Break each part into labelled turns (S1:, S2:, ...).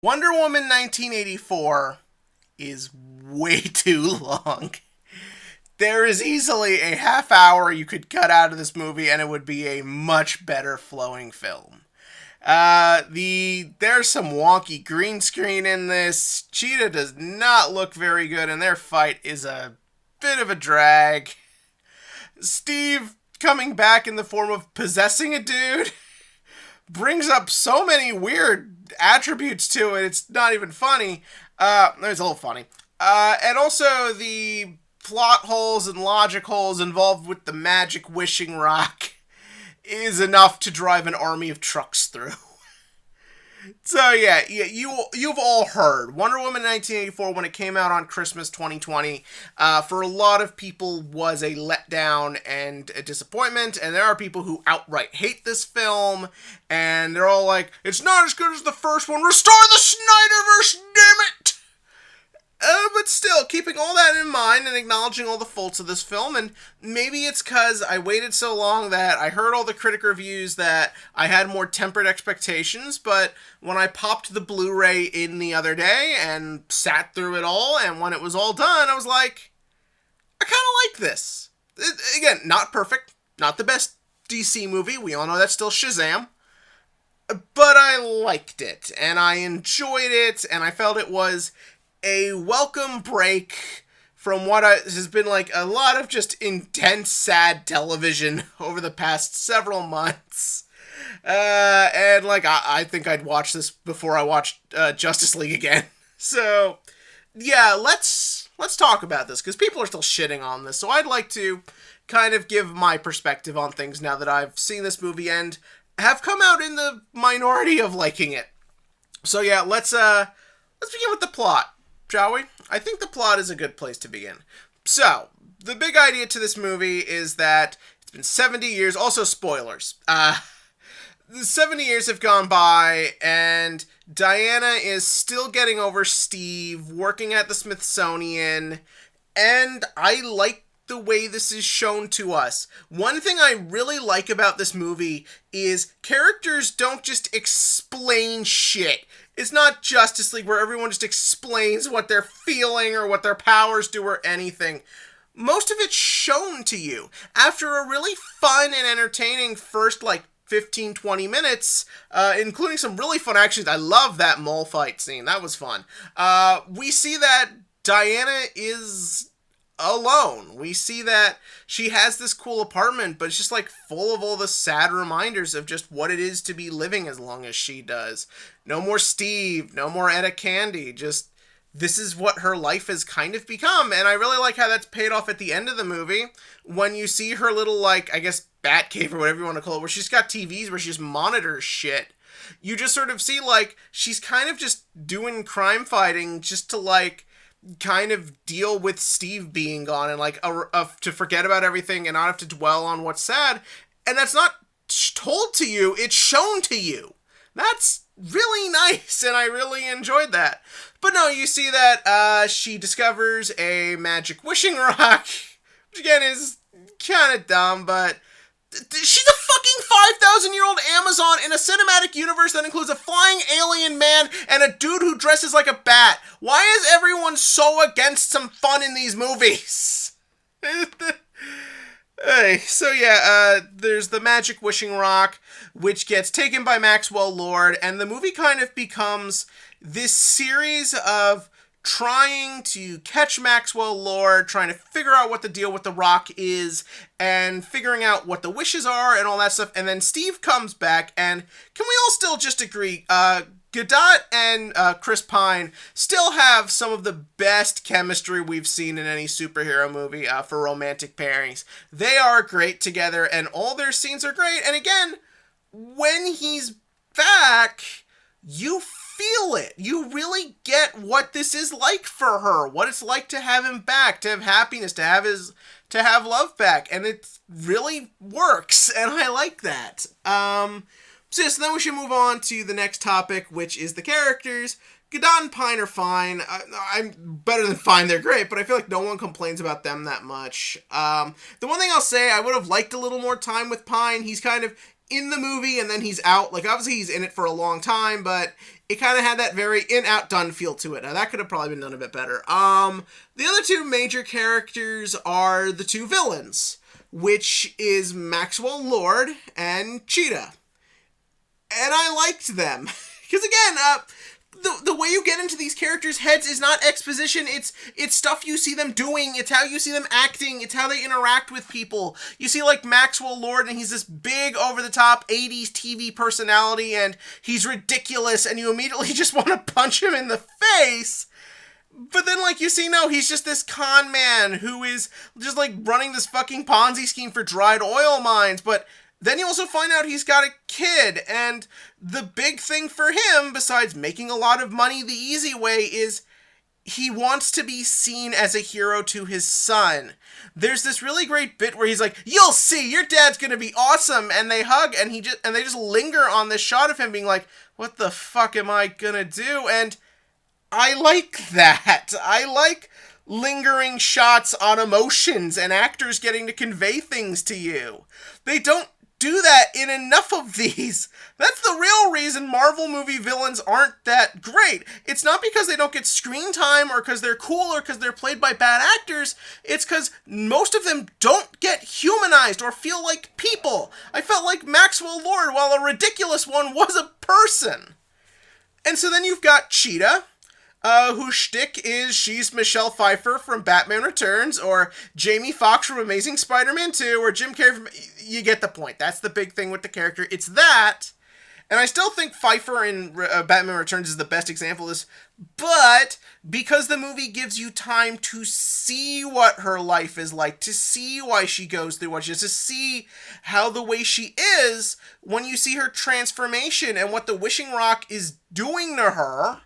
S1: Wonder Woman 1984 is way too long. There is easily a half hour you could cut out of this movie and it would be a much better flowing film. There's some wonky green screen in this. Cheetah does not look very good and their fight is a bit of a drag. Steve coming back in the form of possessing a dude brings up so many weird attributes to it, it's not even funny. It's a little funny. And also the plot holes and logic holes involved with the magic wishing rock is enough to drive an army of trucks through. So yeah, you've all heard Wonder Woman 1984 when it came out on Christmas 2020. For a lot of people was a letdown and a disappointment, and there are people who outright hate this film, and they're all like, "It's not as good as the first one. Restore the Snyderverse, damn it!" But still, keeping all that in mind and acknowledging all the faults of this film, and maybe it's because I waited so long that I heard all the critic reviews that I had more tempered expectations, but when I popped the Blu-ray in the other day and sat through it all, and when it was all done, I was like, I kind of like this. Again, not perfect, not the best DC movie, we all know that's still Shazam, but I liked it, and I enjoyed it, and I felt it was a welcome break from what has been like a lot of just intense, sad television over the past several months. And like, I think I'd watch this before I watched Justice League again. So, yeah, let's talk about this, because people are still shitting on this. So I'd like to kind of give my perspective on things now that I've seen this movie and have come out in the minority of liking it. So yeah, let's begin with the plot, shall we? I think the plot is a good place to begin. So, the big idea to this movie is that it's been 70 years, also spoilers. 70 years have gone by, and Diana is still getting over Steve, working at the Smithsonian, and I like the way this is shown to us. One thing I really like about this movie is characters don't just explain shit. It's not Justice League where everyone just explains what they're feeling or what their powers do or anything. Most of it's shown to you. After a really fun and entertaining first, 15-20 minutes, including some really fun actions. I love that mole fight scene. That was fun. We see that Diana is alone. We see that she has this cool apartment, but it's just full of all the sad reminders of just what it is to be living as long as she does. No more Steve, no more Etta Candy, just this is what her life has kind of become, and I really like how that's paid off at the end of the movie, when you see her little, I guess, bat cave or whatever you want to call it, where she's got TVs where she just monitors shit. You just sort of see, she's kind of just doing crime fighting just to, kind of deal with Steve being gone and, to forget about everything and not have to dwell on what's sad, and that's not told to you, it's shown to you. That's really nice, and I really enjoyed that. But no, you see that she discovers a magic wishing rock, which again is kind of dumb, but she's a fucking 5,000-year-old Amazon in a cinematic universe that includes a flying alien man and a dude who dresses like a bat. Why is everyone so against some fun in these movies? Hey, so yeah, there's the magic wishing rock, which gets taken by Maxwell Lord, and the movie kind of becomes this series of trying to catch Maxwell Lord, trying to figure out what the deal with the rock is, and figuring out what the wishes are and all that stuff, and then Steve comes back, and can we all still just agree, Gadot and Chris Pine still have some of the best chemistry we've seen in any superhero movie for romantic pairings. They are great together, and all their scenes are great, and again, when he's back, you feel it. You really get what this is like for her, what it's like to have him back, to have happiness, to have love back, and it really works, and I like that. So then we should move on to the next topic, which is the characters. Gadot and Pine are fine. I'm better than fine, they're great, but I feel like no one complains about them that much. The one thing I'll say, I would have liked a little more time with Pine. He's kind of in the movie and then he's out. Like, obviously he's in it for a long time, but it kind of had that very in-out done feel to it. Now, that could have probably been done a bit better. The other two major characters are the two villains, which is Maxwell Lord and Cheetah. And I liked them. Because again, the way you get into these characters' heads is not exposition. It's stuff you see them doing. It's how you see them acting. It's how they interact with people. You see, like, Maxwell Lord, and he's this big, over-the-top 80s TV personality, and he's ridiculous, and you immediately just want to punch him in the face. But then, like, you see, no, he's just this con man who is just, like, running this fucking Ponzi scheme for dried oil mines, but then you also find out he's got a kid, and the big thing for him, besides making a lot of money the easy way, is he wants to be seen as a hero to his son. There's this really great bit where he's like, "You'll see, your dad's gonna be awesome," and they hug, and they just linger on this shot of him being like, "What the fuck am I gonna do?" And I like that. I like lingering shots on emotions and actors getting to convey things to you. They don't do that in enough of these. That's the real reason Marvel movie villains aren't that great. It's not because they don't get screen time or because they're cool or because they're played by bad actors. It's because most of them don't get humanized or feel like people. I felt like Maxwell Lord, while a ridiculous one, was a person. And so then you've got Cheetah, whose shtick is she's Michelle Pfeiffer from Batman Returns, or Jamie Foxx from Amazing Spider-Man 2, or Jim Carrey from... You get the point. That's the big thing with the character. It's that, and I still think Pfeiffer in Batman Returns is the best example of this, but because the movie gives you time to see what her life is like, to see why she goes through what she does, to see how the way she is, when you see her transformation and what the Wishing Rock is doing to her,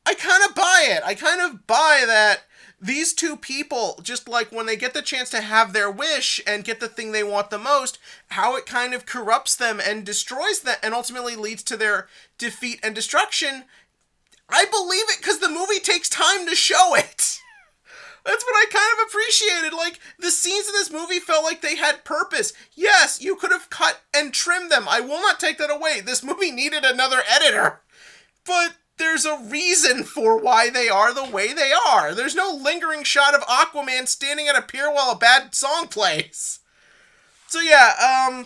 S1: I kind of buy it. I kind of buy that these two people, just like when they get the chance to have their wish and get the thing they want the most, how it kind of corrupts them and destroys them and ultimately leads to their defeat and destruction. I believe it because the movie takes time to show it. That's what I kind of appreciated. Like, the scenes in this movie felt like they had purpose. Yes, you could have cut and trimmed them. I will not take that away. This movie needed another editor. But there's a reason for why they are the way they are. There's no lingering shot of Aquaman standing at a pier while a bad song plays. So yeah,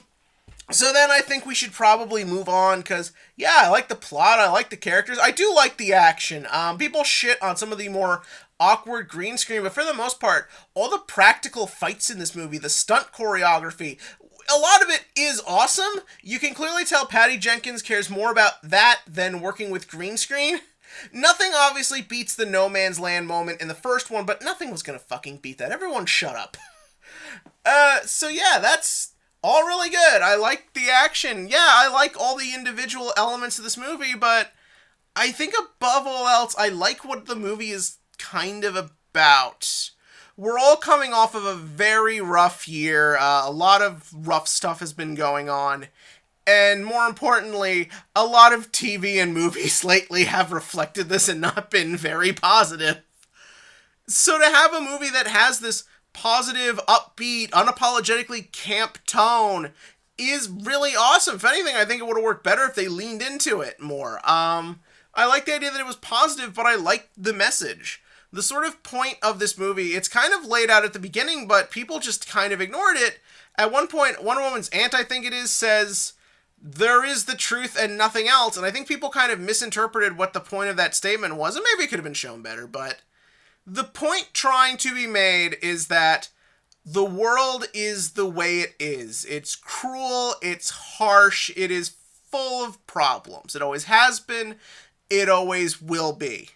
S1: so then I think we should probably move on, because, yeah, I like the plot, I like the characters, I do like the action. People shit on some of the more awkward green screen, but for the most part, all the practical fights in this movie, the stunt choreography, a lot of it is awesome. You can clearly tell Patty Jenkins cares more about that than working with green screen. Nothing obviously beats the No Man's Land moment in the first one, but nothing was gonna fucking beat that. Everyone shut up. So yeah, that's all really good. I like the action. Yeah, I like all the individual elements of this movie, but I think above all else, I like what the movie is kind of about. We're all coming off of a very rough year. A lot of rough stuff has been going on. And more importantly, a lot of TV and movies lately have reflected this and not been very positive. So to have a movie that has this positive, upbeat, unapologetically camp tone is really awesome. If anything, I think it would have worked better if they leaned into it more. I like the idea that it was positive, but I like the message. The sort of point of this movie, it's kind of laid out at the beginning, but people just kind of ignored it. At one point, Wonder Woman's aunt, I think it is, says, "There is the truth and nothing else." And I think people kind of misinterpreted what the point of that statement was, and maybe it could have been shown better, but the point trying to be made is that the world is the way it is. It's cruel, it's harsh, it is full of problems. It always has been, it always will be.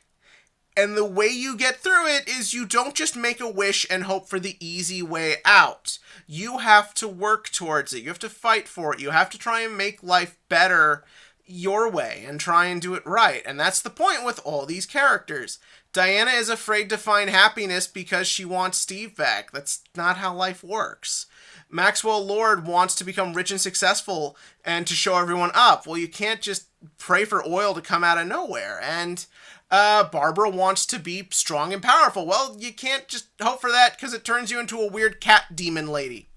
S1: And the way you get through it is you don't just make a wish and hope for the easy way out. You have to work towards it. You have to fight for it. You have to try and make life better your way and try and do it right. And that's the point with all these characters. Diana is afraid to find happiness because she wants Steve back. That's not how life works. Maxwell Lord wants to become rich and successful and to show everyone up. Well, you can't just pray for oil to come out of nowhere. And Barbara wants to be strong and powerful. Well, you can't just hope for that because it turns you into a weird cat demon lady.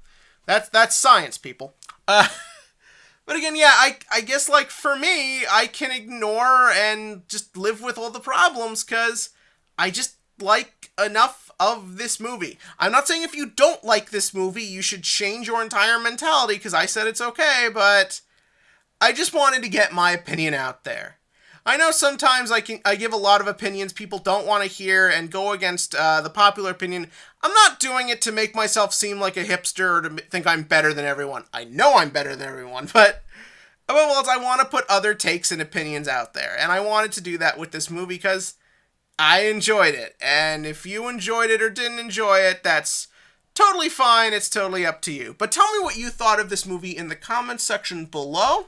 S1: That's science, people. But again, yeah, I guess, like, for me, I can ignore and just live with all the problems because I just like enough of this movie. I'm not saying if you don't like this movie, you should change your entire mentality because I said it's okay, but I just wanted to get my opinion out there. I know sometimes I give a lot of opinions people don't want to hear and go against the popular opinion. I'm not doing it to make myself seem like a hipster or to think I'm better than everyone. I know I'm better than everyone, but above all else, I want to put other takes and opinions out there. And I wanted to do that with this movie because I enjoyed it. And if you enjoyed it or didn't enjoy it, that's totally fine. It's totally up to you. But tell me what you thought of this movie in the comments section below.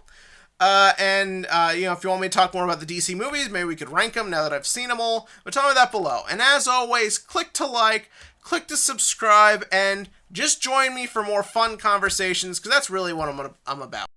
S1: If you want me to talk more about the DC movies, maybe we could rank them now that I've seen them all. But tell me that below. And as always, click to like, click to subscribe, and just join me for more fun conversations, because that's really what I'm about.